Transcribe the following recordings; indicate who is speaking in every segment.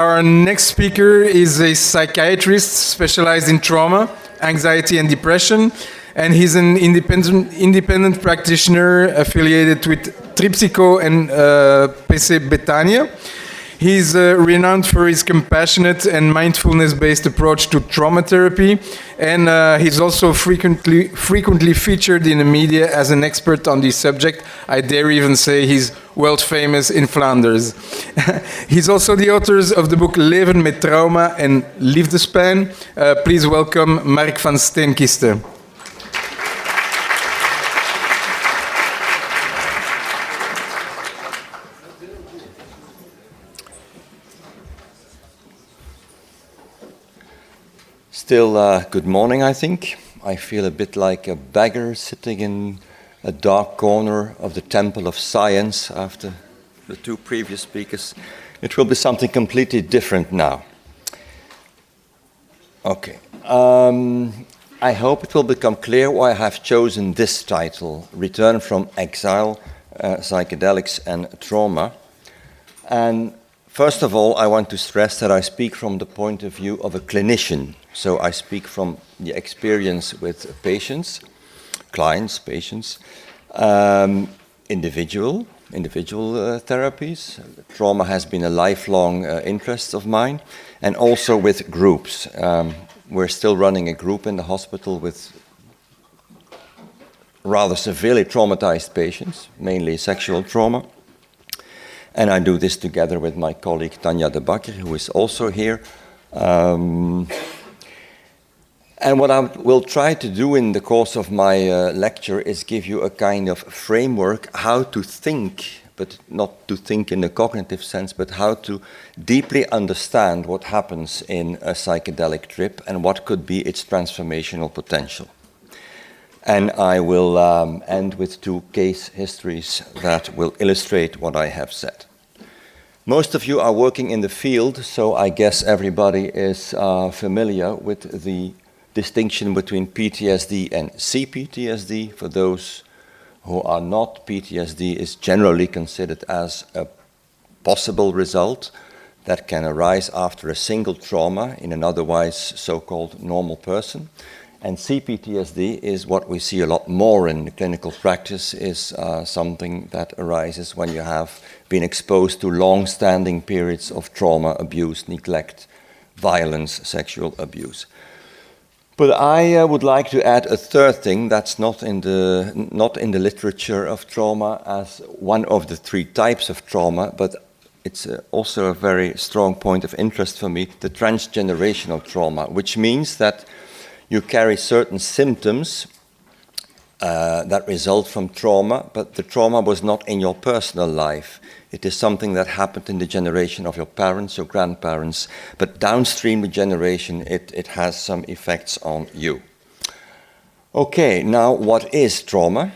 Speaker 1: Our next speaker is a psychiatrist specialized in trauma, anxiety, and depression, and he's an independent practitioner affiliated with Tripsyco and PC Bethanië. He's renowned for his compassionate and mindfulness-based approach to trauma therapy, and he's also frequently featured in the media as an expert on this subject. I dare even say he's world famous in Flanders. He's also the author of the book Leven met Trauma and Liefdespijn. Please welcome Marc Van Steenkiste.
Speaker 2: Still good morning, I think. I feel a bit like a beggar sitting in a dark corner of the temple of science after the two previous speakers. It will be something completely different now. Okay. I hope it will become clear why I have chosen this title, Return from Exile, Psychedelics and Trauma. And first of all, I want to stress that I speak from the point of view of a clinician. So I speak from the experience with patients, clients, patients, individual therapies. Trauma has been a lifelong interest of mine, and also with groups. We're still running a group in the hospital with rather severely traumatized patients, mainly sexual trauma. And I do this together with my colleague Tanja de Bakker, who is also here. And what I will try to do in the course of my lecture is give you a kind of framework how to think, but not to think in the cognitive sense, but how to deeply understand what happens in a psychedelic trip and what could be its transformational potential. And I will end with two case histories that will illustrate what I have said. Most of you are working in the field, so I guess everybody is familiar with the distinction between PTSD and CPTSD. For those who are not, PTSD is generally considered as a possible result that can arise after a single trauma in an otherwise so-called normal person. And CPTSD is what we see a lot more in the clinical practice, is something that arises when you have been exposed to long-standing periods of trauma, abuse, neglect, violence, sexual abuse. But I would like to add a third thing that's not in the literature of trauma as one of the three types of trauma, but it's also a very strong point of interest for me, the transgenerational trauma, which means that you carry certain symptoms that result from trauma, but the trauma was not in your personal life. It is something that happened in the generation of your parents, your grandparents, but downstream the generation, it has some effects on you. Okay, now what is trauma?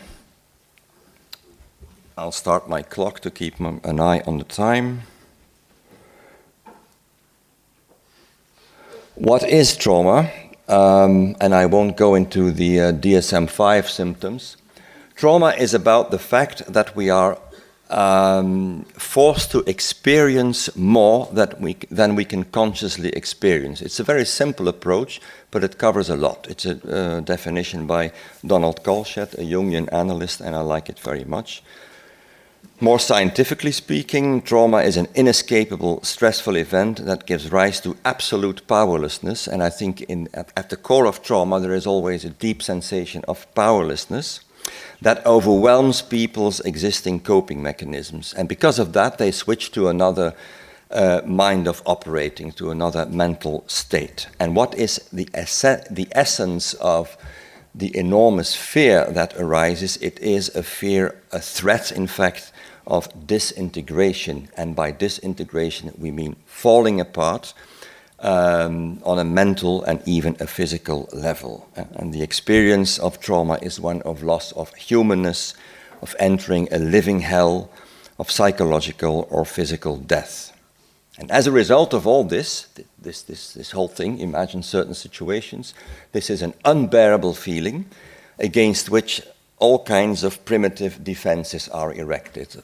Speaker 2: I'll start my clock to keep an eye on the time. What is trauma? And I won't go into the DSM-5 symptoms. Trauma is about the fact that we are forced to experience more than we can consciously experience. It's a very simple approach, but it covers a lot. It's a definition by Donald Kolschat, a Jungian analyst, and I like it very much. More scientifically speaking, trauma is an inescapable, stressful event that gives rise to absolute powerlessness. And I think at the core of trauma, there is always a deep sensation of powerlessness that overwhelms people's existing coping mechanisms. And because of that, they switch to another mind of operating, to another mental state. And what is the essence of the enormous fear that arises? It is a fear, a threat, in fact, of disintegration. And by disintegration, we mean falling apart on a mental and even a physical level. And the experience of trauma is one of loss of humanness, of entering a living hell, of psychological or physical death. And as a result of all this whole thing, imagine certain situations, this is an unbearable feeling against which all kinds of primitive defenses are erected.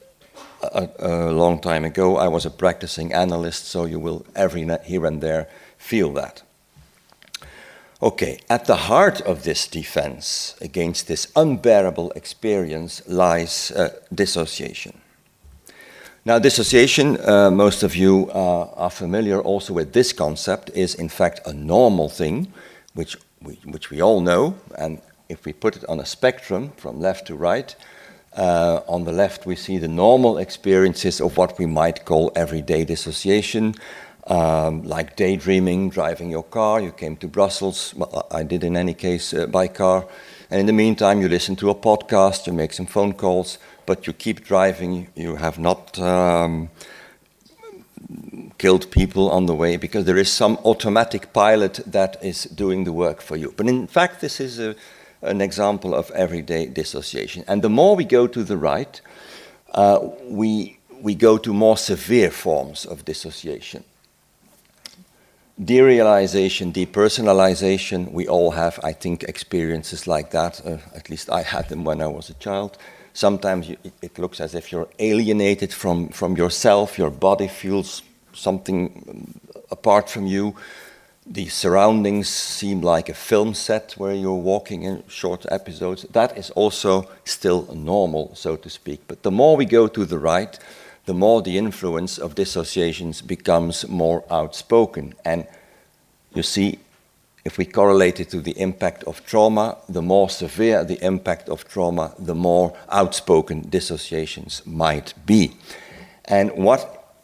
Speaker 2: a long time ago. I was a practicing analyst, so you will here and there feel that. Okay, at the heart of this defense against this unbearable experience lies dissociation. Now, dissociation, most of you are familiar also with this concept, is in fact a normal thing, which we all know. And if we put it on a spectrum from left to right, on the left we see the normal experiences of what we might call everyday dissociation, like daydreaming, driving your car. You came to Brussels, well, I did in any case by car, and in the meantime you listen to a podcast, you make some phone calls, but you keep driving. You have not killed people on the way because there is some automatic pilot that is doing the work for you. But in fact, this is an example of everyday dissociation. And the more we go to the right, we go to more severe forms of dissociation. Derealization, depersonalization, we all have, I think, experiences like that. At least I had them when I was a child. Sometimes it looks as if you're alienated from yourself. Your body feels something apart from you. The surroundings seem like a film set where you're walking in short episodes. That is also still normal, so to speak. But the more we go to the right, the more the influence of dissociations becomes more outspoken. And you see, if we correlate it to the impact of trauma, the more severe the impact of trauma, the more outspoken dissociations might be. And what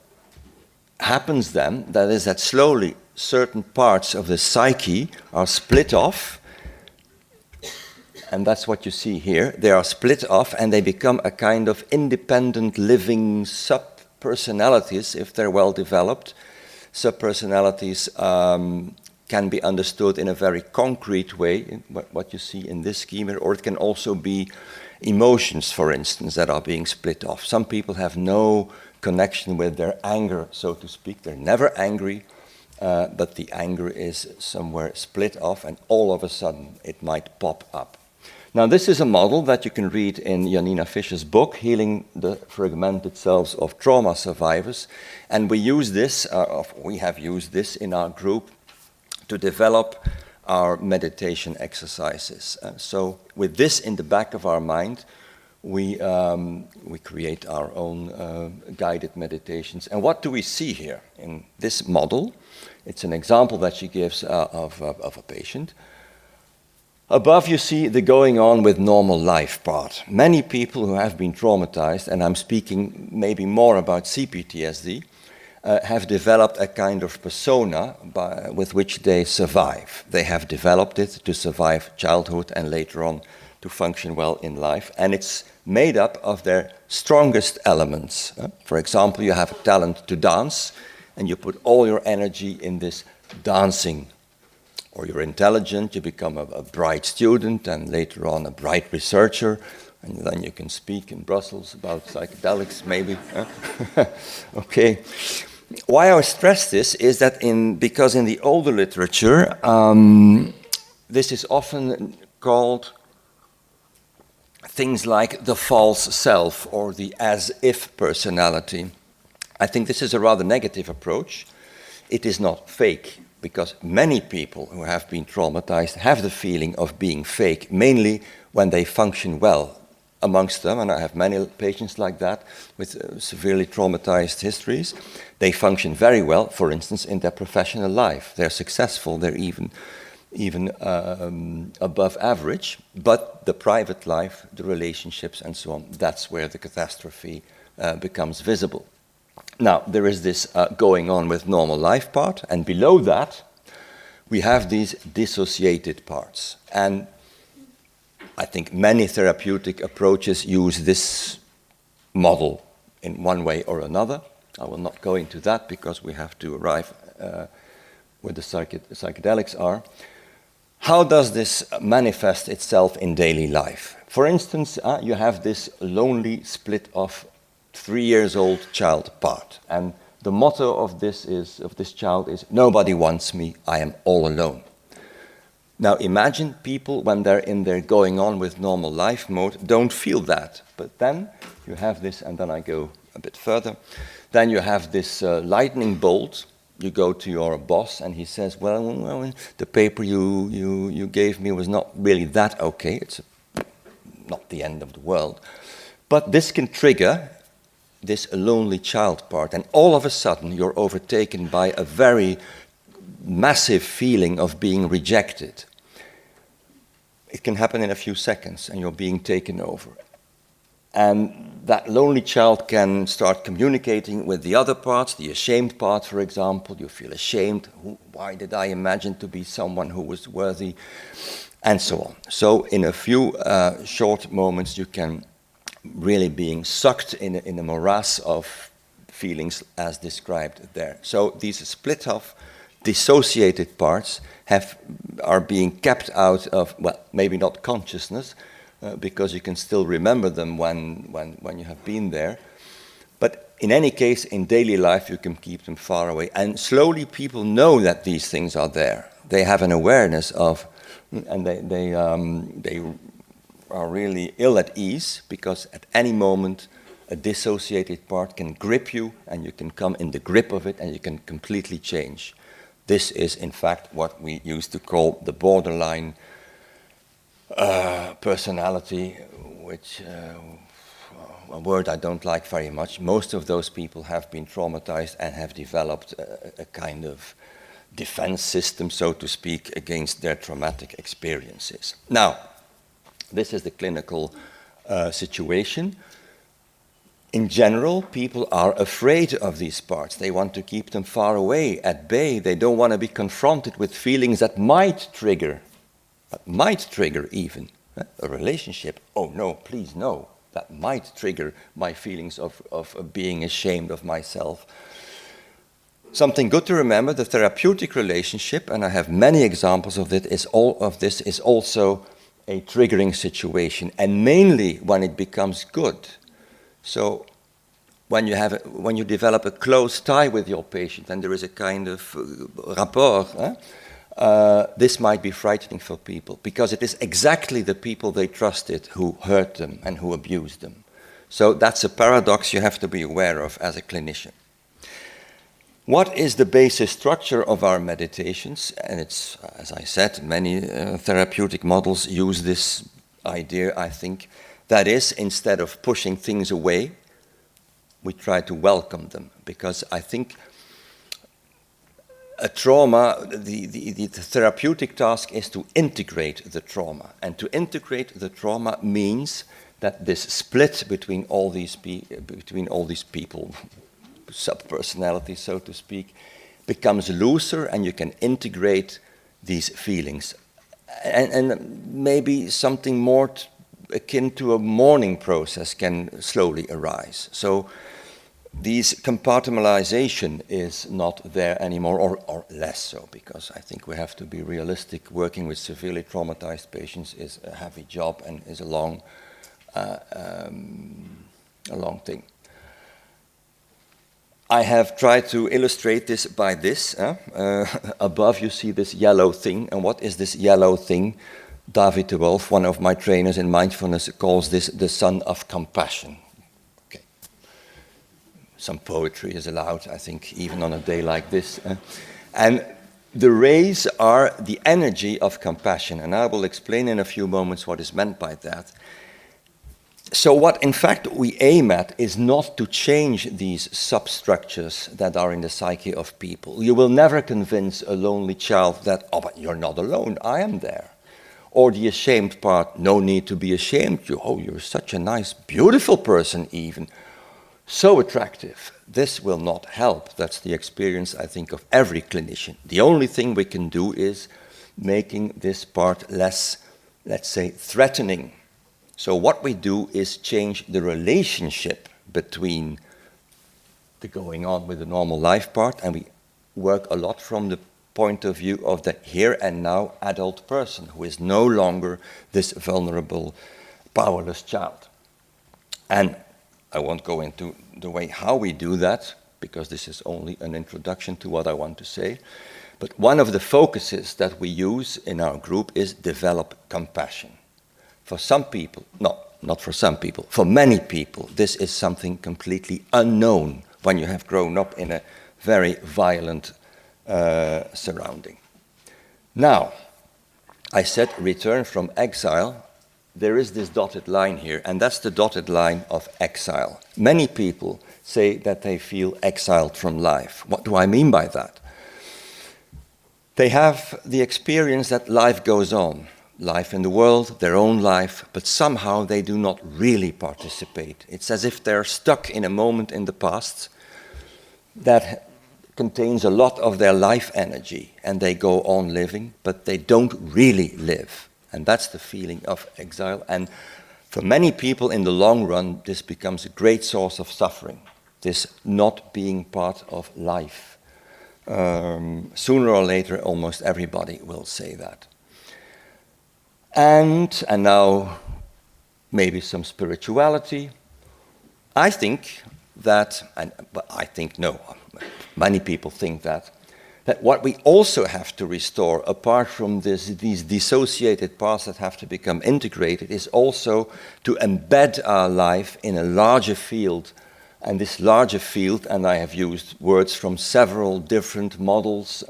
Speaker 2: happens then, that is that slowly certain parts of the psyche are split off, and that's what you see here. They are split off and they become a kind of independent living sub-personalities if they're well developed. Sub-personalities can be understood in a very concrete way, what you see in this schema, or it can also be emotions, for instance, that are being split off. Some people have no connection with their anger, so to speak. They're never angry, but the anger is somewhere split off, and all of a sudden it might pop up. Now, this is a model that you can read in Janina Fischer's book, Healing the Fragmented Selves of Trauma Survivors. And we use this, we have used this in our group to develop our meditation exercises. So with this in the back of our mind, we create our own guided meditations. And what do we see here in this model? It's an example that she gives of a patient. Above you see the going on with normal life part. Many people who have been traumatized, and I'm speaking maybe more about CPTSD, have developed a kind of persona with which they survive. They have developed it to survive childhood and later on to function well in life. And it's made up of their strongest elements. For example, you have a talent to dance, and you put all your energy in this dancing. Or you're intelligent, you become a bright student, and later on a bright researcher, and then you can speak in Brussels about psychedelics, maybe. Okay. Why I stress this is that because in the older literature, this is often called things like the false self or the as-if personality. I think this is a rather negative approach. It is not fake, because many people who have been traumatized have the feeling of being fake, mainly when they function well. Amongst them, and I have many patients like that with severely traumatized histories, they function very well, for instance, in their professional life. They're successful, they're even above average, but the private life, the relationships and so on, that's where the catastrophe becomes visible. Now, there is this going on with normal life part, and below that, we have these dissociated parts. And I think many therapeutic approaches use this model in one way or another. I will not go into that because we have to arrive where the psychedelics are. How does this manifest itself in daily life? For instance, you have this lonely, split-off 3-year-old child part. And the motto of this child is, "Nobody wants me, I am all alone." Now imagine people, when they're in their going on with normal life mode, don't feel that. But then you have this, and then I go a bit further. Then you have this lightning bolt. You go to your boss and he says, well, the paper you gave me was not really that okay. It's not the end of the world. But this can trigger this lonely child part. And all of a sudden, you're overtaken by a very massive feeling of being rejected. It can happen in a few seconds, and you're being taken over. And that lonely child can start communicating with the other parts, the ashamed part, for example. You feel ashamed. Why did I imagine to be someone who was worthy? And so on. So in a few short moments, you can really being sucked in a morass of feelings as described there. So these split off, dissociated parts are being kept out of, well, maybe not consciousness, because you can still remember them when you have been there. But in any case, in daily life, you can keep them far away. And slowly people know that these things are there. They have an awareness of, and they are really ill at ease, because at any moment a dissociated part can grip you and you can come in the grip of it and you can completely change. This is in fact what we used to call the borderline personality, which a word I don't like very much. Most of those people have been traumatized and have developed a kind of defense system, so to speak, against their traumatic experiences. Now, this is the clinical situation. In general, people are afraid of these parts. They want to keep them far away, at bay. They don't want to be confronted with feelings that might trigger even a relationship. Oh no, please no. That might trigger my feelings of being ashamed of myself. Something good to remember, the therapeutic relationship, and I have many examples of it, is also a triggering situation, and mainly when it becomes good. So when you develop a close tie with your patient and there is a kind of rapport, this might be frightening for people, because it is exactly the people they trusted who hurt them and who abused them. So that's a paradox you have to be aware of as a clinician. What is the basic structure of our meditations? And it's, as I said, many therapeutic models use this idea, I think. That is, instead of pushing things away, we try to welcome them. Because I think a trauma, the therapeutic task is to integrate the trauma. And to integrate the trauma means that this split between all these people, subpersonality, so to speak, becomes looser, and you can integrate these feelings. And maybe something more akin to a mourning process can slowly arise. So these compartmentalization is not there anymore, or less so, because I think we have to be realistic. Working with severely traumatized patients is a heavy job and is a long thing. I have tried to illustrate this by this. Above you see this yellow thing. And what is this yellow thing? David de Wolf, one of my trainers in mindfulness, calls this the sun of compassion. Okay. Some poetry is allowed, I think, even on a day like this. And the rays are the energy of compassion. And I will explain in a few moments what is meant by that. So what, in fact, we aim at is not to change these substructures that are in the psyche of people. You will never convince a lonely child that, oh, but you're not alone, I am there. Or the ashamed part, no need to be ashamed. You're such a nice, beautiful person even. So attractive. This will not help. That's the experience, I think, of every clinician. The only thing we can do is making this part less, let's say, threatening. So what we do is change the relationship between the going on with the normal life part, and we work a lot from the point of view of the here and now adult person who is no longer this vulnerable, powerless child. And I won't go into the way how we do that, because this is only an introduction to what I want to say. But one of the focuses that we use in our group is develop compassion. For some people, not not for some people, for many people, this is something completely unknown when you have grown up in a very violent surrounding. Now, I said return from exile. There is this dotted line here, and that's the dotted line of exile. Many people say that they feel exiled from life. What do I mean by that? They have the experience that life goes on, life in the world, their own life, but somehow they do not really participate. It's as if they're stuck in a moment in the past that contains a lot of their life energy, and they go on living, but they don't really live. And that's the feeling of exile. And for many people in the long run, this becomes a great source of suffering, this not being part of life. Sooner or later, almost everybody will say that. And now, maybe some spirituality. I think that, many people think that what we also have to restore, apart from these dissociated parts that have to become integrated, is also to embed our life in a larger field. And this larger field, and I have used words from several different models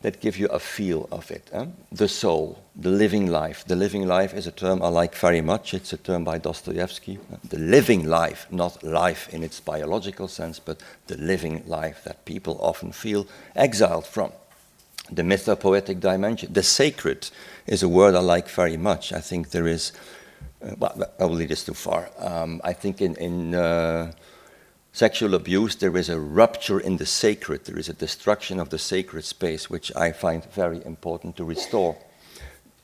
Speaker 2: that give you a feel of it. The soul, the living life. The living life is a term I like very much. It's a term by Dostoevsky. The living life, not life in its biological sense, but the living life that people often feel exiled from. The mythopoetic dimension. The sacred is a word I like very much. I think there is, I will lead this too far. I think in sexual abuse, there is a rupture in the sacred. There is a destruction of the sacred space, which I find very important to restore.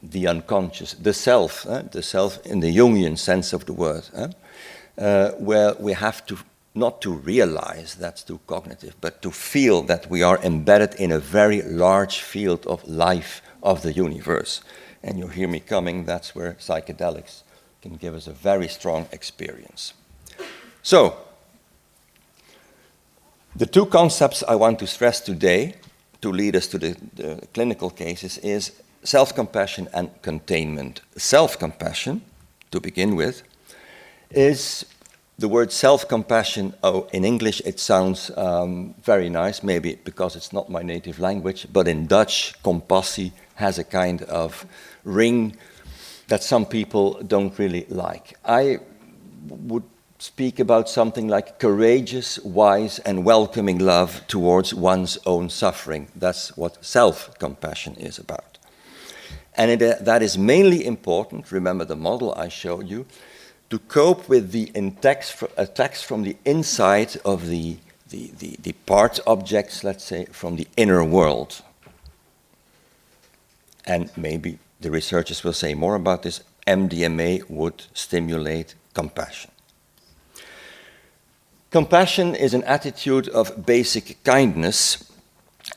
Speaker 2: The unconscious, the self in the Jungian sense of the word, where we have to, not to realize, that's too cognitive, but to feel that we are embedded in a very large field of life of the universe. And you hear me coming, that's where psychedelics can give us a very strong experience. So, the two concepts I want to stress today, to lead us to the clinical cases, is self-compassion and containment. Self-compassion, to begin with, is the word self-compassion. In English it sounds very nice, maybe because it's not my native language, but in Dutch, compassie has a kind of ring that some people don't really like. I would speak about something like courageous, wise, and welcoming love towards one's own suffering. That's what self-compassion is about. And that is mainly important, remember the model I showed you, to cope with the attacks from the inside of the part objects, let's say, from the inner world. And maybe the researchers will say more about this. MDMA would stimulate compassion. Compassion is an attitude of basic kindness,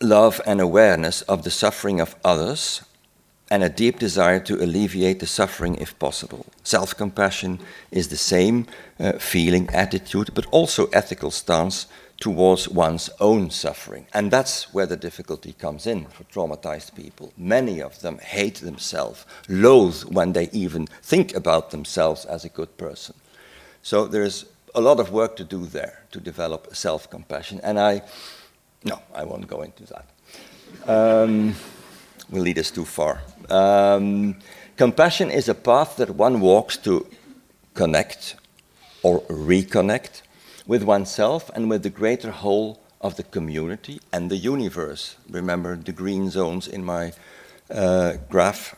Speaker 2: love, and awareness of the suffering of others, and a deep desire to alleviate the suffering if possible. Self-compassion is the same feeling, attitude, but also ethical stance towards one's own suffering. And that's where the difficulty comes in for traumatized people. Many of them hate themselves, loathe when they even think about themselves as a good person. So there's a lot of work to do there to develop self-compassion, and I won't go into that. Will lead us too far. Compassion is a path that one walks to connect or reconnect with oneself and with the greater whole of the community and the universe. Remember the green zones in my graph.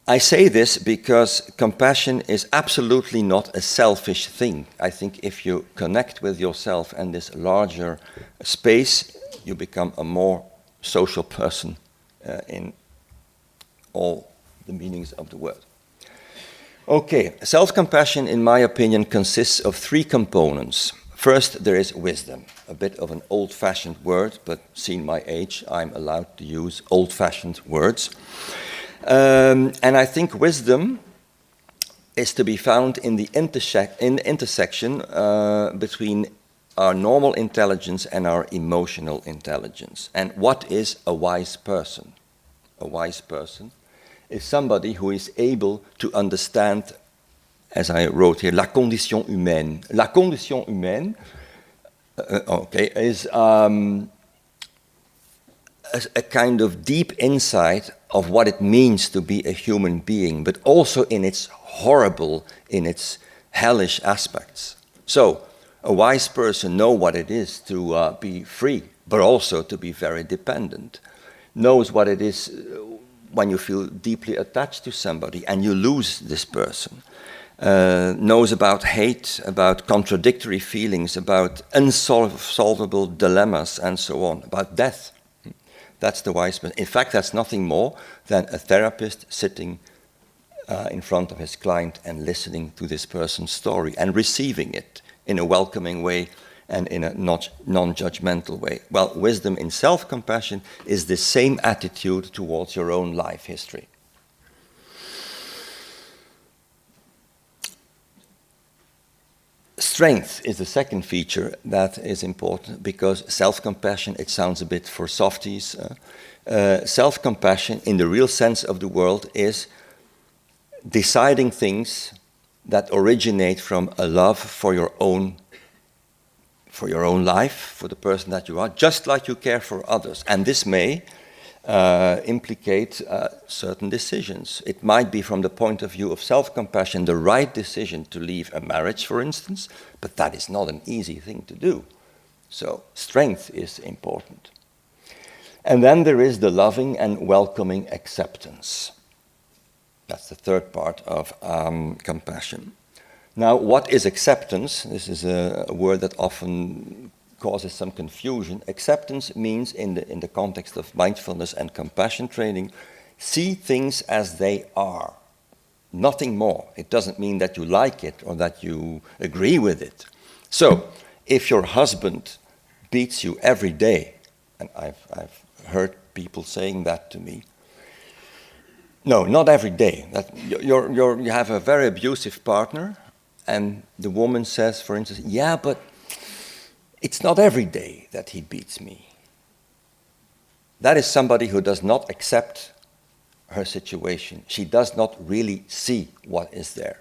Speaker 2: I say this because compassion is absolutely not a selfish thing. I think if you connect with yourself and this larger space, you become a more social person in all the meanings of the word. Okay, self-compassion, in my opinion, consists of three components. First, there is wisdom, a bit of an old-fashioned word, but seeing my age, I'm allowed to use old-fashioned words. And I think wisdom is to be found in the intersection between our normal intelligence and our emotional intelligence. And what is a wise person? A wise person is somebody who is able to understand, as I wrote here, la condition humaine. La condition humaine, is a kind of deep insight of what it means to be a human being, but also in its horrible, in its hellish aspects. So, a wise person knows what it is to be free, but also to be very dependent. Knows what it is when you feel deeply attached to somebody and you lose this person. Knows about hate, about contradictory feelings, about unsolvable dilemmas, and so on, about death. That's the wise person. In fact, that's nothing more than a therapist sitting in front of his client and listening to this person's story and receiving it in a welcoming way and in a non-judgmental way. Well, wisdom in self-compassion is the same attitude towards your own life history. Strength is the second feature that is important, because self-compassion, it sounds a bit for softies. Self-compassion in the real sense of the word is deciding things that originate from a love for your own life, for the person that you are, just like you care for others. And this may implicate certain decisions. It might be, from the point of view of self-compassion, the right decision to leave a marriage, for instance, but that is not an easy thing to do. So strength is important. And then there is the loving and welcoming acceptance. That's the third part of compassion. Now, what is acceptance? This is a word that often causes some confusion. Acceptance means, in the context of mindfulness and compassion training, see things as they are, nothing more. It doesn't mean that you like it or that you agree with it. So, if your husband beats you every day, and I've heard people saying that to me, no, not every day. That you have a very abusive partner, and the woman says, for instance, yeah, but it's not every day that he beats me. That is somebody who does not accept her situation. She does not really see what is there,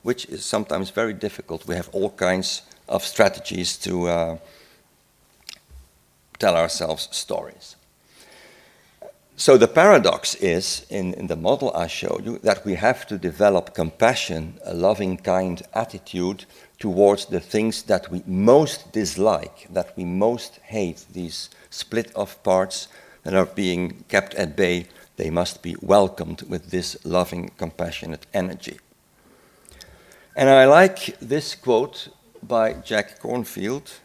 Speaker 2: which is sometimes very difficult. We have all kinds of strategies to tell ourselves stories. So the paradox is, in the model I showed you, that we have to develop compassion, a loving, kind attitude towards the things that we most dislike, that we most hate, these split-off parts that are being kept at bay. They must be welcomed with this loving, compassionate energy. And I like this quote by Jack Cornfield.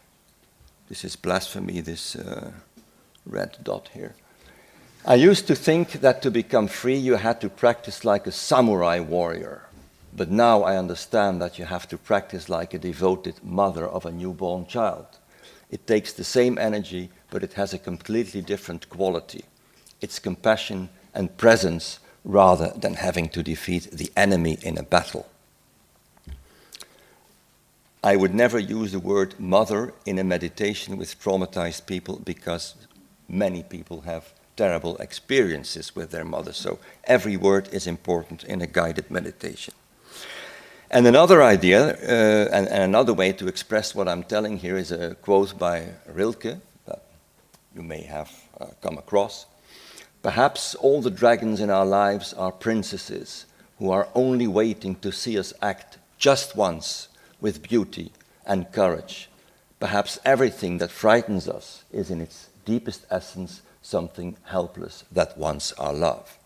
Speaker 2: This is blasphemy, this red dot here. I used to think that to become free you had to practice like a samurai warrior. But now I understand that you have to practice like a devoted mother of a newborn child. It takes the same energy, but it has a completely different quality. It's compassion and presence rather than having to defeat the enemy in a battle. I would never use the word mother in a meditation with traumatized people, because many people have terrible experiences with their mother. So every word is important in a guided meditation. And another idea, and another way to express what I'm telling here, is a quote by Rilke that you may have come across. Perhaps all the dragons in our lives are princesses who are only waiting to see us act just once with beauty and courage. Perhaps everything that frightens us is in its deepest essence something helpless that wants our love.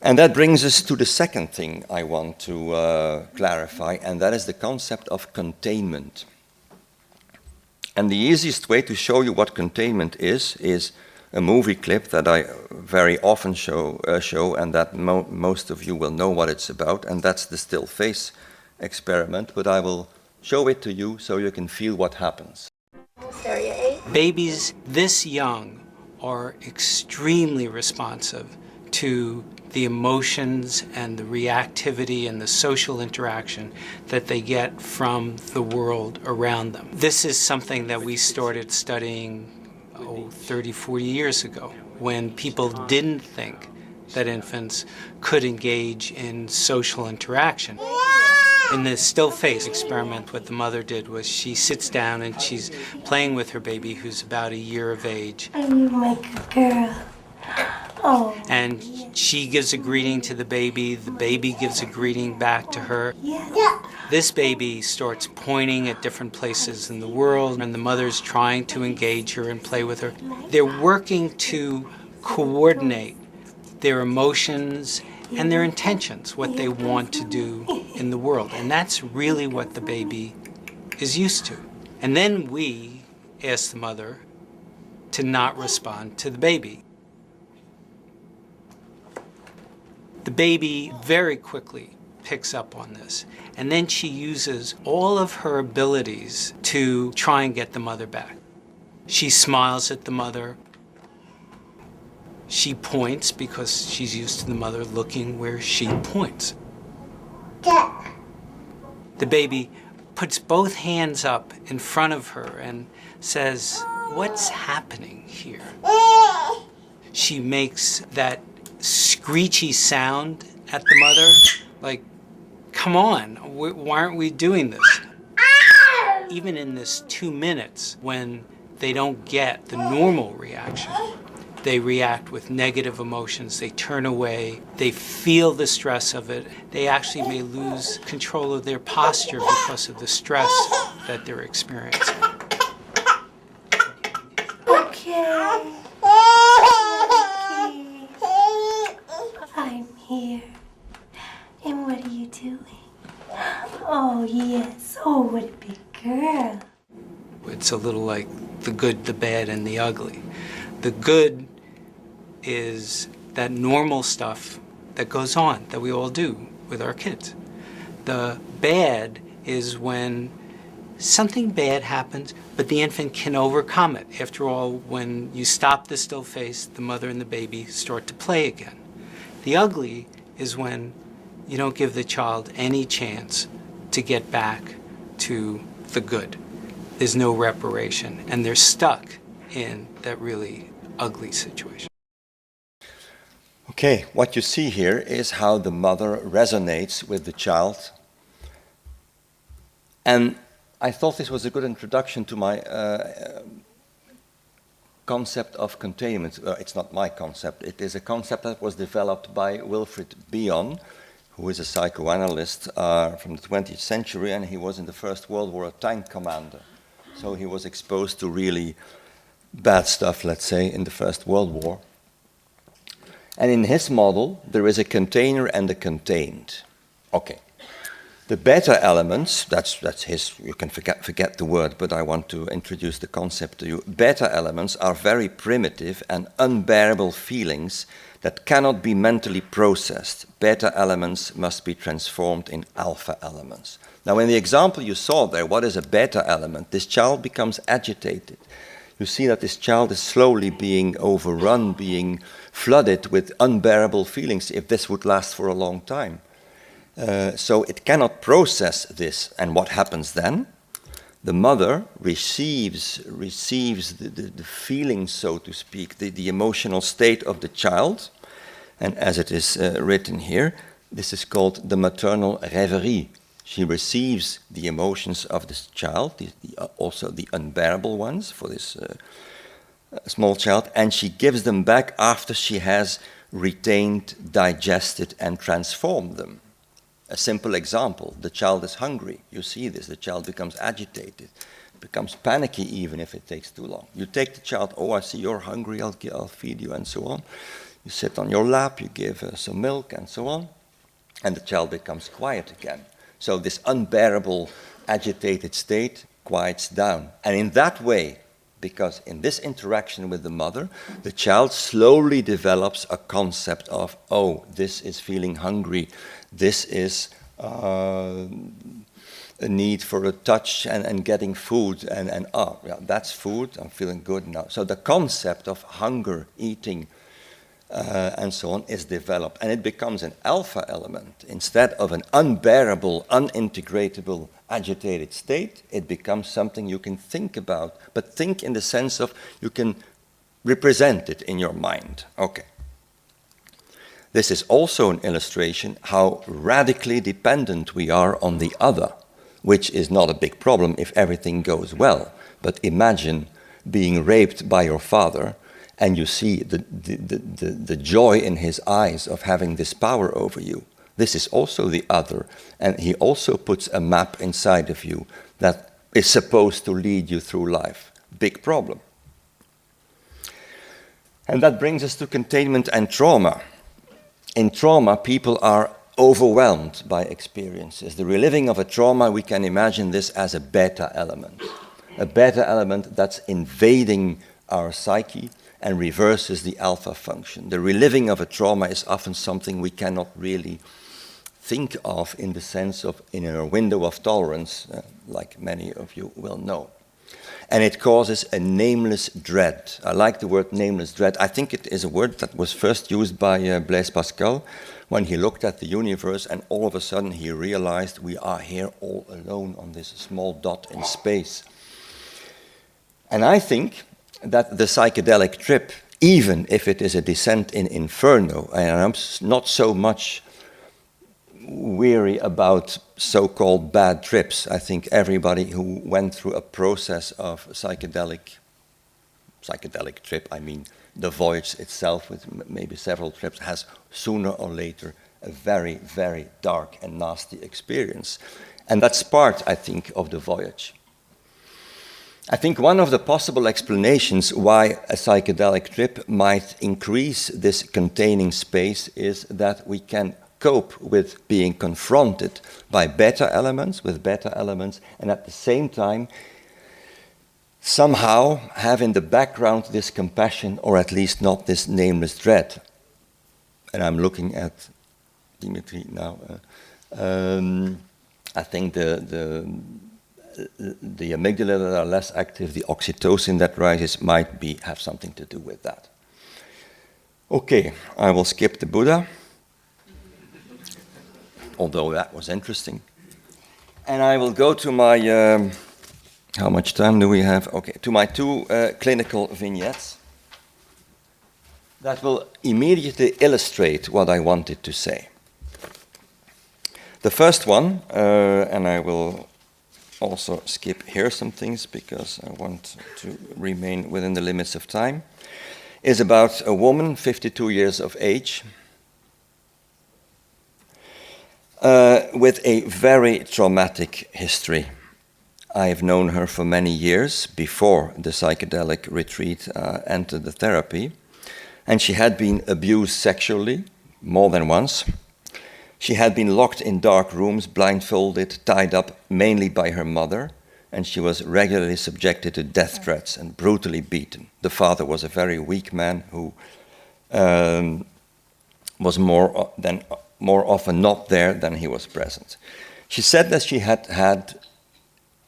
Speaker 2: And that brings us to the second thing I want to clarify, and that is the concept of containment. And the easiest way to show you what containment is a movie clip that I very often show and that most of you will know what it's about, and that's the still face experiment, but I will show it to you so you can feel what happens.
Speaker 3: Babies this young are extremely responsive to the emotions and the reactivity and the social interaction that they get from the world around them. This is something that we started studying 30, 40 years ago, when people didn't think that infants could engage in social interaction. In the still face experiment, what the mother did was she sits down and she's playing with her baby who's about a year of age.
Speaker 4: I'm like a girl. Oh.
Speaker 3: And she gives a greeting to the baby gives a greeting back to her.
Speaker 4: Yeah.
Speaker 3: This baby starts pointing at different places in the world, and the mother's trying to engage her and play with her. They're working to coordinate their emotions and their intentions, what they want to do in the world. And that's really what the baby is used to. And then we ask the mother to not respond to the baby. The baby very quickly picks up on this, and then she uses all of her abilities to try and get the mother back. She smiles at the mother. She points because she's used to the mother looking where she points. The baby puts both hands up in front of her and says, "What's happening here?" She makes that screechy sound at the mother, like, "Come on, why aren't we doing this?" Even in this 2 minutes, when they don't get the normal reaction, they react with negative emotions, they turn away, they feel the stress of it. They actually may lose control of their posture because of the stress that they're experiencing.
Speaker 4: Okay. I'm here. And what are you doing? Oh, yes. Oh, what a big girl.
Speaker 3: It's a little like the good, the bad, and the ugly. The good is that normal stuff that goes on, that we all do with our kids. The bad is when something bad happens, but the infant can overcome it. After all, when you stop the still face, the mother and the baby start to play again. The ugly is when you don't give the child any chance to get back to the good. There's no reparation, and they're stuck in that really ugly situation.
Speaker 2: Okay, what you see here is how the mother resonates with the child. And I thought this was a good introduction to my concept of containment. It's not my concept. It is a concept that was developed by Wilfred Bion, who is a psychoanalyst from the 20th century, and he was in the First World War a tank commander. So he was exposed to really bad stuff, let's say, in the First World War. And in his model, there is a container and a contained. Okay. The beta elements, that's his, you can forget the word, but I want to introduce the concept to you. Beta elements are very primitive and unbearable feelings that cannot be mentally processed. Beta elements must be transformed in alpha elements. Now, in the example you saw there, what is a beta element? This child becomes agitated. You see that this child is slowly being overrun, being flooded with unbearable feelings if this would last for a long time. So it cannot process this. And what happens then? The mother receives the feelings, so to speak, the emotional state of the child. And as it is written here, this is called the maternal rêverie. She receives the emotions of this child, also the unbearable ones for this small child, and she gives them back after she has retained, digested, and transformed them. A simple example, the child is hungry. You see this, the child becomes agitated, becomes panicky even if it takes too long. You take the child, oh, I see you're hungry, I'll feed you, and so on. You sit on your lap, you give some milk, and so on, and the child becomes quiet again. So this unbearable, agitated state quiets down. And in that way, because in this interaction with the mother, the child slowly develops a concept of, oh, this is feeling hungry, this is a need for a touch and getting food, and yeah, that's food, I'm feeling good now. So the concept of hunger, eating, and so on is developed, and it becomes an alpha element. Instead of an unbearable, unintegratable, agitated state, it becomes something you can think about, but think in the sense of you can represent it in your mind. Okay. This is also an illustration how radically dependent we are on the other, which is not a big problem if everything goes well. But imagine being raped by your father and you see the joy in his eyes of having this power over you. This is also the other, and he also puts a map inside of you that is supposed to lead you through life. Big problem. And that brings us to containment and trauma. In trauma, people are overwhelmed by experiences. The reliving of a trauma, we can imagine this as a beta element that's invading our psyche and reverses the alpha function. The reliving of a trauma is often something we cannot really think of in the sense of in a window of tolerance, like many of you will know. And it causes a nameless dread. I like the word nameless dread. I think it is a word that was first used by Blaise Pascal when he looked at the universe and all of a sudden he realized we are here all alone on this small dot in space. And I think that the psychedelic trip, even if it is a descent in inferno, and I'm not so much weary about so-called bad trips. I think everybody who went through a process of psychedelic trip, I mean the voyage itself with maybe several trips, has sooner or later a very, very dark and nasty experience. And that's part, I think, of the voyage. I think one of the possible explanations why a psychedelic trip might increase this containing space is that we can cope with being confronted by beta elements, and at the same time somehow have in the background this compassion, or at least not this nameless dread. And I'm looking at Dimitri now. I think the amygdala that are less active, the oxytocin that rises, might have something to do with that. Okay, I will skip the Buddha, although that was interesting. And I will go to my, how much time do we have? Okay, to my two clinical vignettes that will immediately illustrate what I wanted to say. The first one, and I will also skip here some things because I want to remain within the limits of time, is about a woman, 52 years of age, with a very traumatic history. I have known her for many years before the psychedelic retreat entered the therapy, and she had been abused sexually more than once. She had been locked in dark rooms, blindfolded, tied up mainly by her mother, and she was regularly subjected to death threats and brutally beaten. The father was a very weak man who was more often not there than he was present. She said that she had had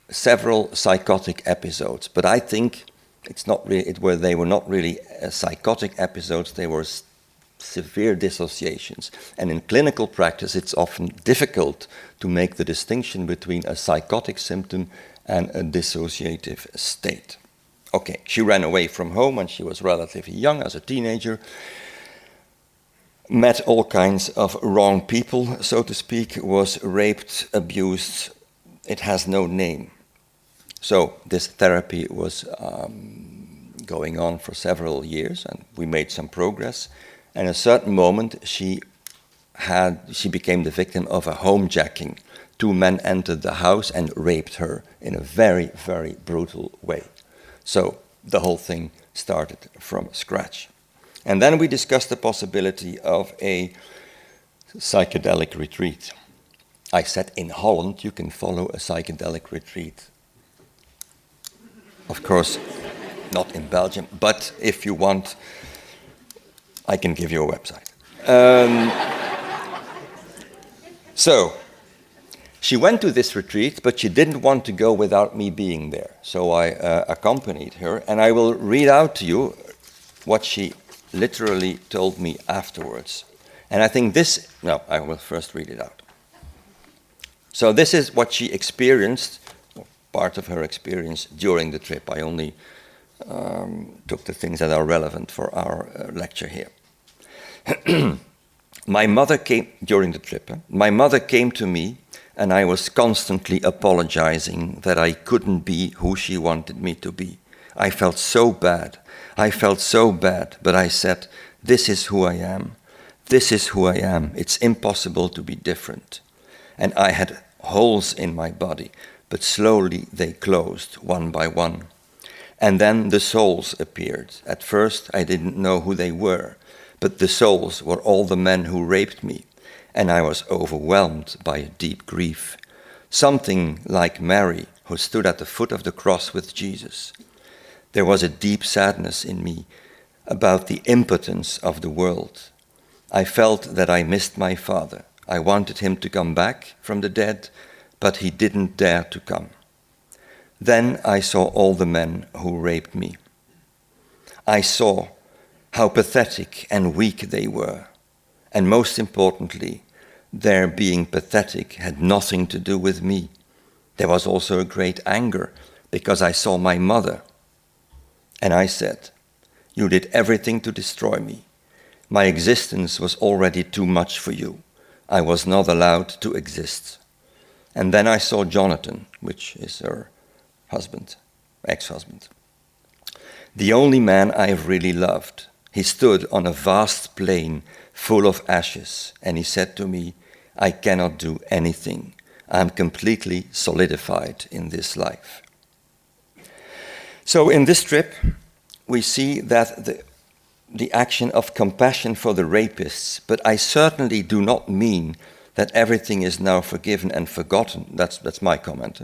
Speaker 2: several psychotic episodes, but I think they were not really psychotic episodes, they were severe dissociations. And in clinical practice, it's often difficult to make the distinction between a psychotic symptom and a dissociative state. Okay, she ran away from home when she was relatively young, as a teenager, met all kinds of wrong people, so to speak, was raped, abused. It has no name. So this therapy was going on for several years, and we made some progress. And at a certain moment, she became the victim of a homejacking. Two men entered the house and raped her in a very, very brutal way. So the whole thing started from scratch. And then we discussed the possibility of a psychedelic retreat. I said, in Holland, you can follow a psychedelic retreat. Of course, not in Belgium, but if you want, I can give you a website. So, she went to this retreat, but she didn't want to go without me being there. So I accompanied her, and I will read out to you what she literally told me afterwards. And I think I will first read it out. So this is what she experienced, part of her experience during the trip. I only took the things that are relevant for our lecture here. My mother came, during the trip, my mother came to me and I was constantly apologizing that I couldn't be who she wanted me to be. I felt so bad. But I said, this is who I am. This is who I am. It's impossible to be different. And I had holes in my body, but slowly they closed one by one. And then the souls appeared. At first I didn't know who they were, but the souls were all the men who raped me, and I was overwhelmed by a deep grief. Something like Mary, who stood at the foot of the cross with Jesus. There was a deep sadness in me about the impotence of the world. I felt that I missed my father. I wanted him to come back from the dead, but he didn't dare to come. Then I saw all the men who raped me. I saw how pathetic and weak they were, and most importantly, their being pathetic had nothing to do with me. There was also a great anger, because I saw my mother. And I said, you did everything to destroy me. My existence was already too much for you. I was not allowed to exist. And then I saw Jonathan, which is her husband, ex-husband. The only man I have really loved. He stood on a vast plain full of ashes, and he said to me, I cannot do anything. I am completely solidified in this life. So in this trip, we see that the action of compassion for the rapists, but I certainly do not mean that everything is now forgiven and forgotten. That's my comment.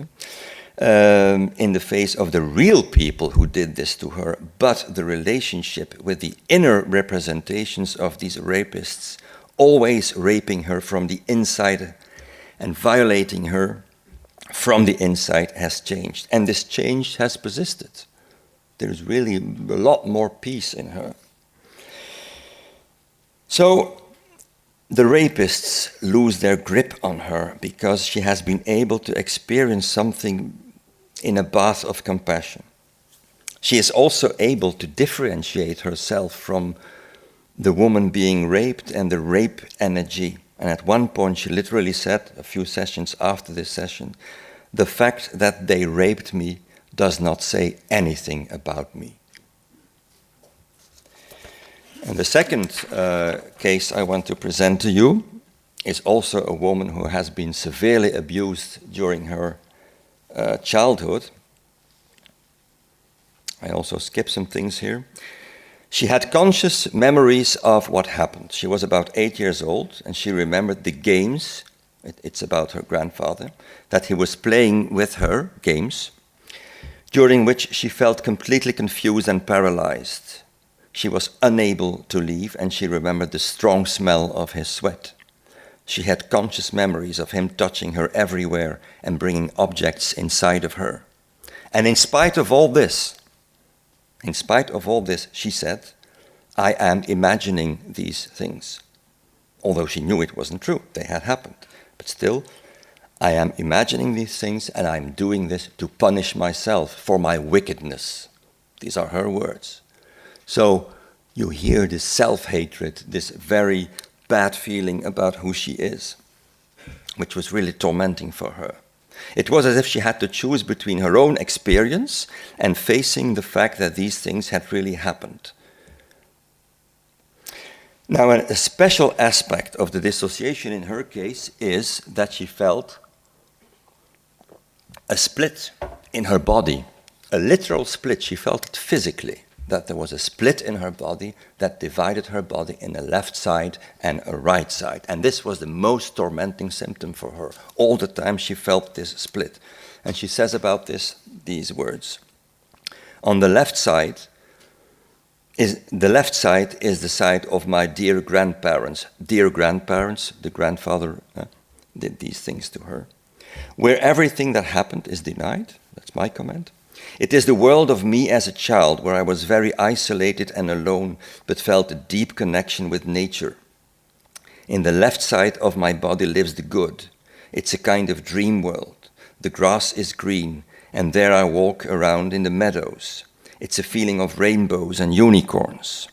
Speaker 2: In the face of the real people who did this to her, but the relationship with the inner representations of these rapists, always raping her from the inside and violating her from the inside, has changed. And this change has persisted. There's really a lot more peace in her. So the rapists lose their grip on her because she has been able to experience something in a bath of compassion. She is also able to differentiate herself from the woman being raped and the rape energy. And at one point she literally said, a few sessions after this session, the fact that they raped me does not say anything about me. And the second case I want to present to you is also a woman who has been severely abused during her childhood. I also skip some things here. She had conscious memories of what happened. She was about 8 years old, and she remembered the games, it's about her grandfather, that he was playing with her, games, during which she felt completely confused and paralyzed. She was unable to leave, and she remembered the strong smell of his sweat. She had conscious memories of him touching her everywhere and bringing objects inside of her. And in spite of all this, she said, I am imagining these things. Although she knew it wasn't true, they had happened. But still, I am imagining these things and I'm doing this to punish myself for my wickedness. These are her words. So you hear this self-hatred, this very bad feeling about who she is, which was really tormenting for her. It was as if she had to choose between her own experience and facing the fact that these things had really happened. Now, a special aspect of the dissociation in her case is that she felt a split in her body, a literal split. She felt it physically, that there was a split in her body that divided her body in a left side and a right side. And this was the most tormenting symptom for her. All the time she felt this split. And she says about this, these words. On the left side is the side of my dear grandparents. Dear grandparents, the grandfather did these things to her. Where everything that happened is denied. That's my comment. It is the world of me as a child, where I was very isolated and alone, but felt a deep connection with nature. In the left side of my body lives the good. It's a kind of dream world. The grass is green, and there I walk around in the meadows. It's a feeling of rainbows and unicorns.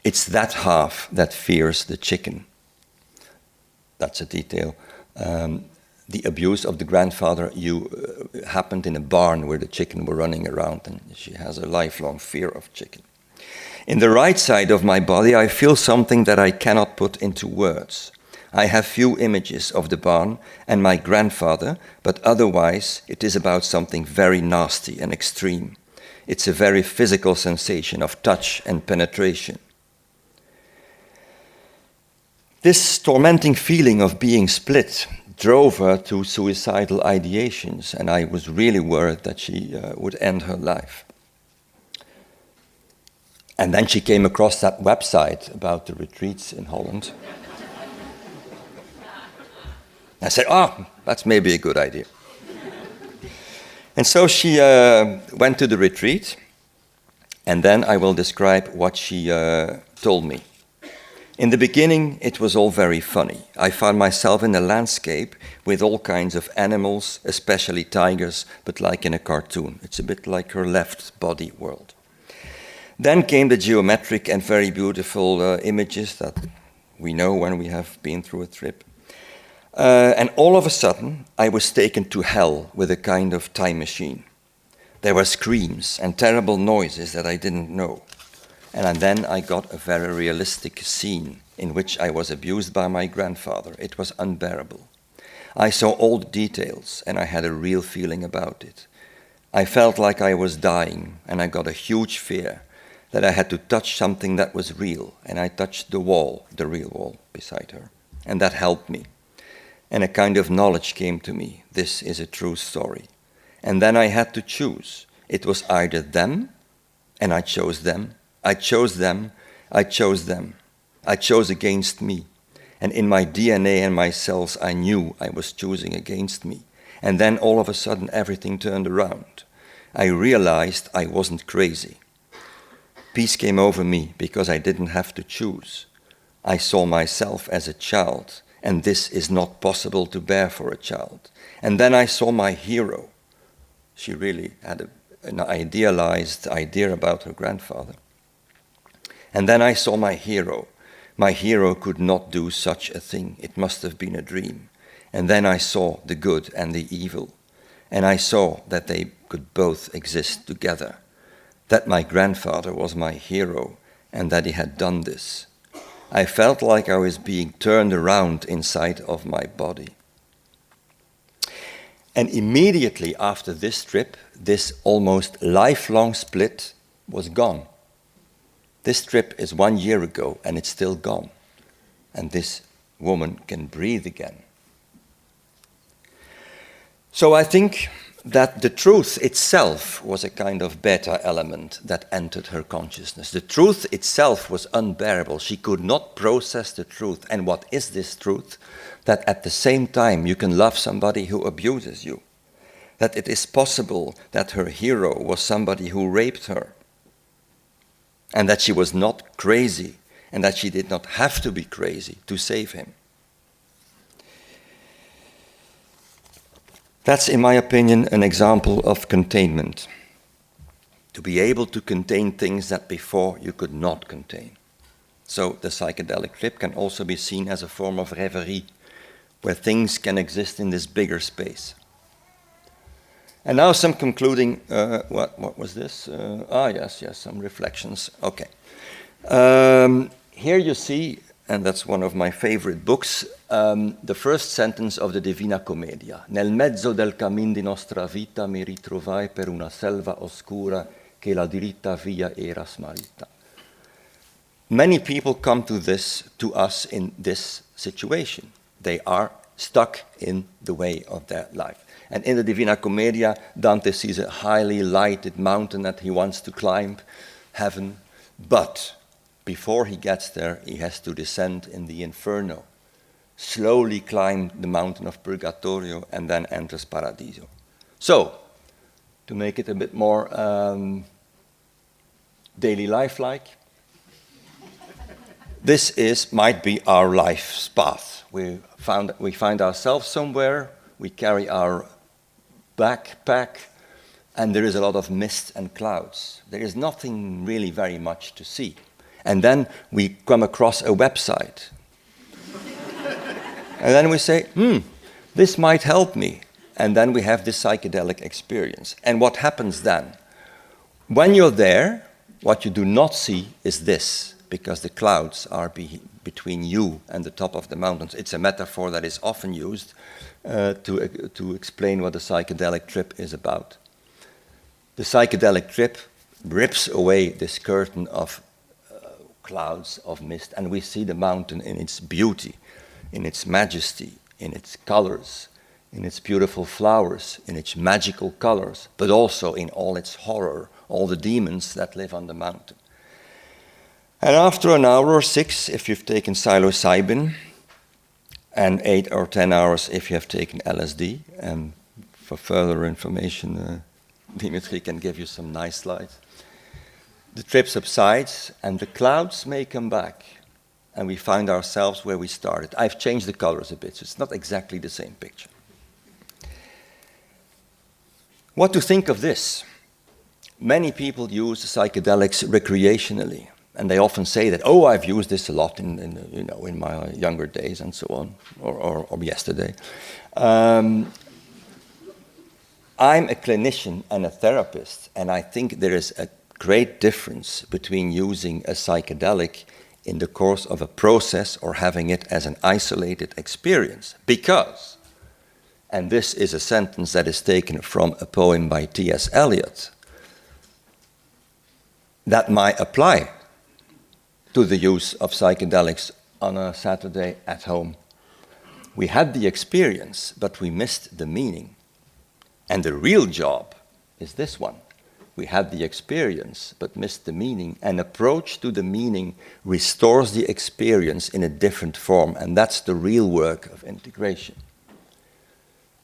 Speaker 2: It's that half that fears the chicken. That's a detail. The abuse of the grandfather happened in a barn where the chicken were running around, and she has a lifelong fear of chicken. In the right side of my body, I feel something that I cannot put into words. I have few images of the barn and my grandfather, but otherwise it is about something very nasty and extreme. It's a very physical sensation of touch and penetration. This tormenting feeling of being split drove her to suicidal ideations, and I was really worried that she would end her life. And then she came across that website about the retreats in Holland. I said, that's maybe a good idea. And so she went to the retreat, and then I will describe what she told me. In the beginning, it was all very funny. I found myself in a landscape with all kinds of animals, especially tigers, but like in a cartoon. It's a bit like her left body world. Then came the geometric and very beautiful images that we know when we have been through a trip. And all of a sudden, I was taken to hell with a kind of time machine. There were screams and terrible noises that I didn't know. And then I got a very realistic scene in which I was abused by my grandfather. It was unbearable. I saw all the details, and I had a real feeling about it. I felt like I was dying, and I got a huge fear that I had to touch something that was real, and I touched the wall, the real wall beside her, and that helped me. And a kind of knowledge came to me. This is a true story. And then I had to choose. It was either them, and I chose them. I chose them. I chose them. I chose against me. And in my DNA and my cells, I knew I was choosing against me. And then all of a sudden, everything turned around. I realized I wasn't crazy. Peace came over me because I didn't have to choose. I saw myself as a child, and this is not possible to bear for a child. And then I saw my hero. She really had an idealized idea about her grandfather. And then I saw my hero. My hero could not do such a thing. It must have been a dream. And then I saw the good and the evil. And I saw that they could both exist together. That my grandfather was my hero and that he had done this. I felt like I was being turned around inside of my body. And immediately after this trip, this almost lifelong split was gone. This trip is 1 year ago and it's still gone. And this woman can breathe again. So I think that the truth itself was a kind of beta element that entered her consciousness. The truth itself was unbearable. She could not process the truth. And what is this truth? That at the same time you can love somebody who abuses you. That it is possible that her hero was somebody who raped her. And that she was not crazy, and that she did not have to be crazy to save him. That's, in my opinion, an example of containment. To be able to contain things that before you could not contain. So the psychedelic trip can also be seen as a form of reverie, where things can exist in this bigger space. And now some concluding, what was this? Yes, some reflections. Okay. Here you see, and that's one of my favorite books, the first sentence of the Divina Commedia. Nel mezzo del cammin di nostra vita mi ritrovai per una selva oscura che la diritta via era smarrita. Many people come to us in this situation. They are stuck in the way of their life. And in the Divina Commedia, Dante sees a highly lighted mountain that he wants to climb, heaven, but before he gets there, he has to descend in the inferno, slowly climb the mountain of Purgatorio, and then enters Paradiso. So, to make it a bit more daily life-like, this might be our life's path. We find ourselves somewhere, we carry our backpack, and there is a lot of mist and clouds. There is nothing really very much to see. And then we come across a website. And then we say, this might help me. And then we have this psychedelic experience. And what happens then? When you're there, what you do not see is this, because the clouds are between you and the top of the mountains. It's a metaphor that is often used to explain what a psychedelic trip is about. The psychedelic trip rips away this curtain of clouds of mist, and we see the mountain in its beauty, in its majesty, in its colors, in its beautiful flowers, in its magical colors, but also in all its horror, all the demons that live on the mountain. And after an hour or 6, if you've taken psilocybin, and 8 or 10 hours if you have taken LSD, and for further information, Dimitri can give you some nice slides. The trip subsides, and the clouds may come back, and we find ourselves where we started. I've changed the colors a bit, so it's not exactly the same picture. What to think of this? Many people use psychedelics recreationally, and they often say that, oh, I've used this a lot in my younger days and so on, or yesterday. I'm a clinician and a therapist, and I think there is a great difference between using a psychedelic in the course of a process or having it as an isolated experience. Because, and this is a sentence that is taken from a poem by T.S. Eliot, that might apply to the use of psychedelics on a Saturday at home. We had the experience, but we missed the meaning. And the real job is this one. We had the experience, but missed the meaning. An approach to the meaning restores the experience in a different form, and that's the real work of integration.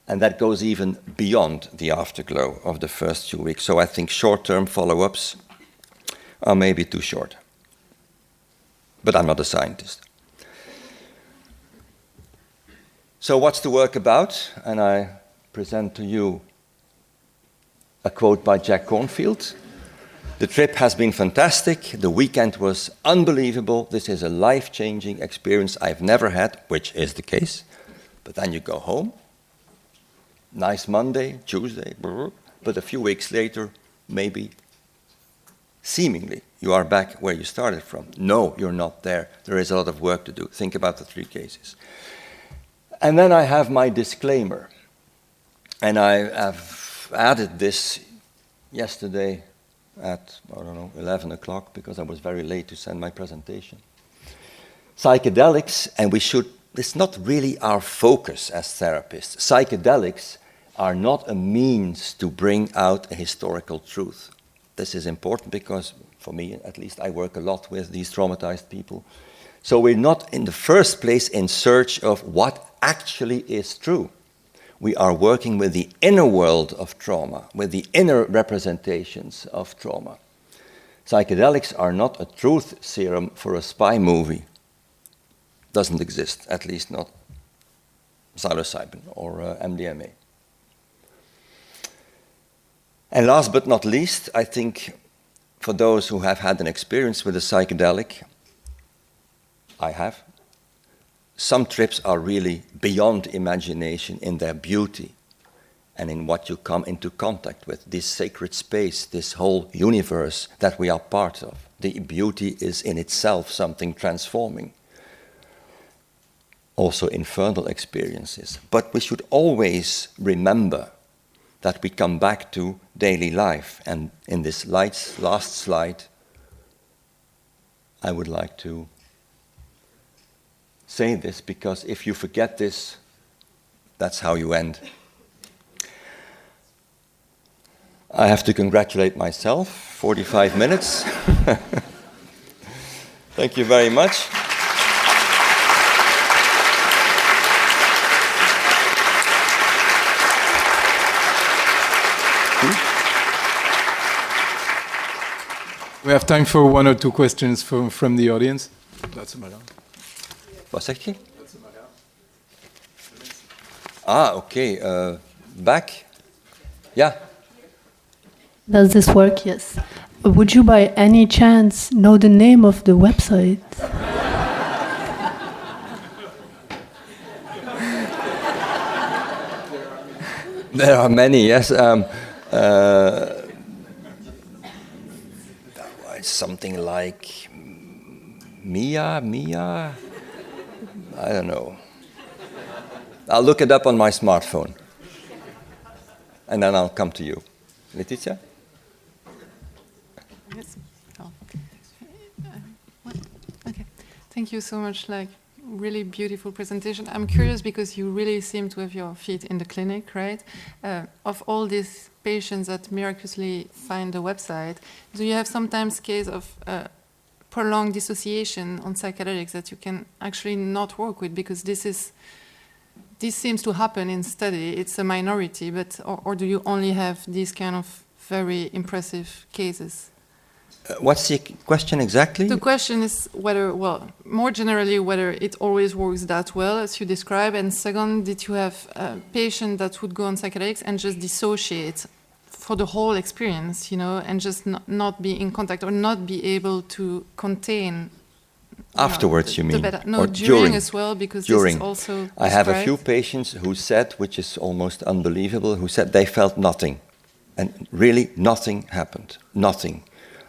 Speaker 2: And that goes even beyond the afterglow of the first 2 weeks. So I think short-term follow-ups are maybe too short. But I'm not a scientist. So what's the work about? And I present to you a quote by Jack Cornfield. The trip has been fantastic. The weekend was unbelievable. This is a life-changing experience I've never had, which is the case. But then you go home. Nice Monday, Tuesday, but a few weeks later, maybe, seemingly, you are back where you started from. No, you're not there. There is a lot of work to do. Think about the 3 cases. And then I have my disclaimer. And I have added this yesterday at, 11 o'clock, because I was very late to send my presentation. Psychedelics, and it's not really our focus as therapists. Psychedelics are not a means to bring out a historical truth. This is important because, for me at least, I work a lot with these traumatized people. So we're not in the first place in search of what actually is true. We are working with the inner world of trauma, with the inner representations of trauma. Psychedelics are not a truth serum for a spy movie. Doesn't exist, at least not psilocybin or MDMA. And last but not least, I think for those who have had an experience with a psychedelic, I have, some trips are really beyond imagination in their beauty and in what you come into contact with, this sacred space, this whole universe that we are part of. The beauty is in itself something transforming. Also infernal experiences. But we should always remember that we come back to daily life. And in this last slide, I would like to say this, because if you forget this, that's how you end. I have to congratulate myself, 45 minutes. Thank you very much.
Speaker 1: We have time for 1 or 2 questions from the audience.
Speaker 2: Wat zeg je? Ah, oké. Back? Ja.
Speaker 5: Does this work? Yes. Would you by any chance know the name of the website?
Speaker 2: There are many, yes. It's something like Mia? I don't know. I'll look it up on my smartphone. And then I'll come to you. Laetitia?
Speaker 6: Yes. Oh. Okay. Thank you so much. Really beautiful presentation. I'm curious because you really seem to have your feet in the clinic, right? Of all these patients that miraculously find the website, do you have sometimes case of prolonged dissociation on psychedelics that you can actually not work with because this seems to happen in study? It's a minority, but or do you only have these kind of very impressive cases?
Speaker 2: What's the question exactly?
Speaker 6: The question is whether, well, more generally, whether it always works that well as you describe, and second, did you have a patient that would go on psychedelics and just dissociate for the whole experience, and just not be in contact or not be able to contain
Speaker 2: afterwards, you mean?
Speaker 6: No, during as well, because
Speaker 2: during.
Speaker 6: This is also
Speaker 2: I have a few patients who said, which is almost unbelievable, who said they felt nothing. And really nothing happened. Nothing.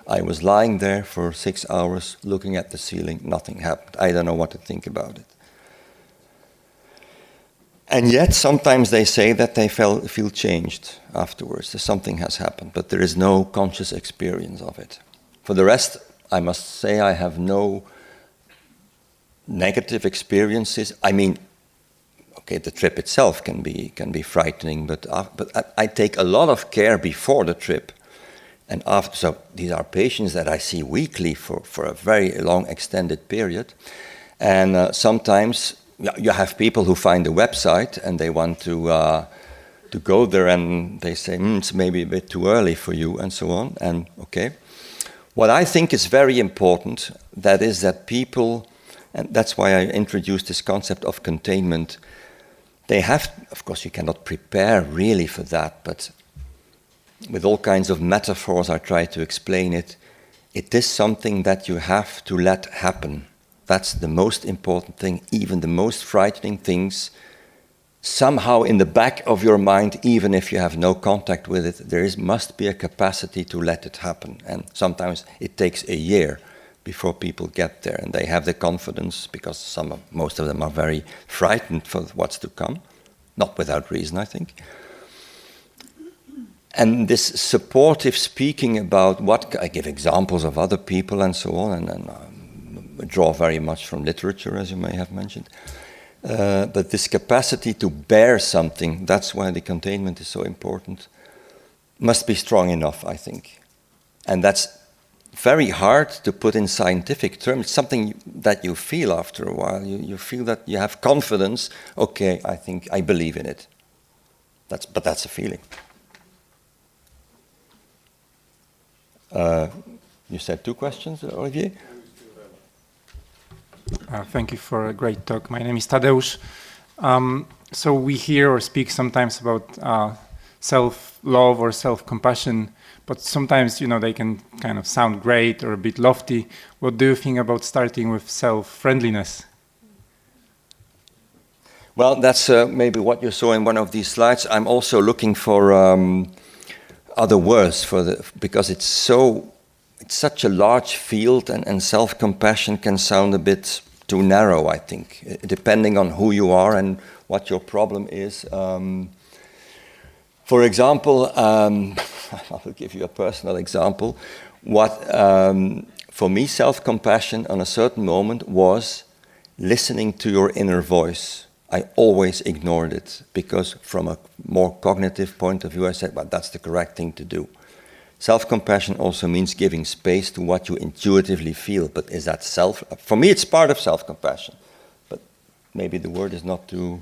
Speaker 2: I was lying there for 6 hours looking at the ceiling. Nothing happened. I don't know what to think about it. And yet sometimes they say that they feel changed afterwards. That something has happened, but there is no conscious experience of it. For the rest, I must say I have no negative experiences. I mean, okay, the trip itself can be frightening, but I take a lot of care before the trip. And after, so these are patients that I see weekly for a very long extended period. And sometimes you have people who find the website and they want to go there and they say, it's maybe a bit too early for you and so on. And okay. What I think is very important, that is that people, and that's why I introduced this concept of containment, they have, of course you cannot prepare really for that, but with all kinds of metaphors I try to explain it. It is something that you have to let happen. That's the most important thing. Even the most frightening things, somehow in the back of your mind, even if you have no contact with it, there must be a capacity to let it happen. And sometimes it takes a year before people get there, and they have the confidence, because most of them are very frightened for what's to come, not without reason, I think. And this supportive speaking about I give examples of other people and so on, and I draw very much from literature, as you may have mentioned. But this capacity to bear something, that's why the containment is so important, must be strong enough, I think. And that's very hard to put in scientific terms. It's something that you feel after a while. You feel that you have confidence. Okay, I believe in it. But that's a feeling. You said 2 questions, Olivier?
Speaker 7: Thank you for a great talk. My name is Tadeusz. So we hear or speak sometimes about self-love or self-compassion, but sometimes, they can kind of sound great or a bit lofty. What do you think about starting with self-friendliness?
Speaker 2: Well, that's maybe what you saw in one of these slides. I'm also looking for other words because it's such a large field, and self-compassion can sound a bit too narrow, I think, depending on who you are and what your problem is. For example, I'll give you a personal example. For me, self-compassion on a certain moment was listening to your inner voice. I always ignored it because from a more cognitive point of view, I said, well, that's the correct thing to do. Self-compassion also means giving space to what you intuitively feel, but is that for me, it's part of self-compassion, but maybe the word is not too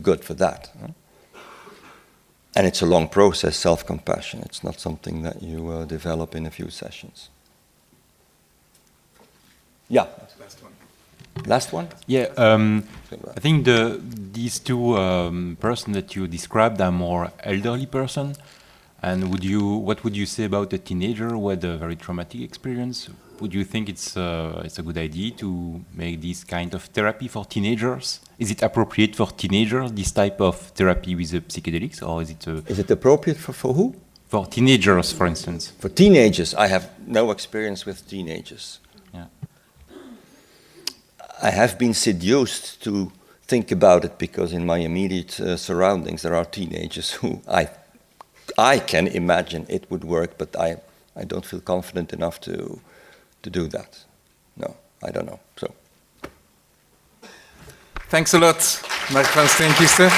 Speaker 2: good for that. Huh? And it's a long process, self-compassion. It's not something that you develop in a few sessions. Yeah. Last one?
Speaker 8: Yeah, I think these two persons that you described are more elderly person, And what would you say about a teenager who had a very traumatic experience? Would you think it's a good idea to make this kind of therapy for teenagers? Is it appropriate for teenagers, this type of therapy with the psychedelics, or is it?
Speaker 2: Is it appropriate for who?
Speaker 8: For teenagers, for instance.
Speaker 2: For teenagers, I have no experience with teenagers.
Speaker 8: Yeah.
Speaker 2: I have been seduced to think about it because in my immediate surroundings there are teenagers who I can imagine it would work, but I don't feel confident enough to do that. No, I don't know. So.
Speaker 1: Thanks a lot, Marc Van Steenkiste.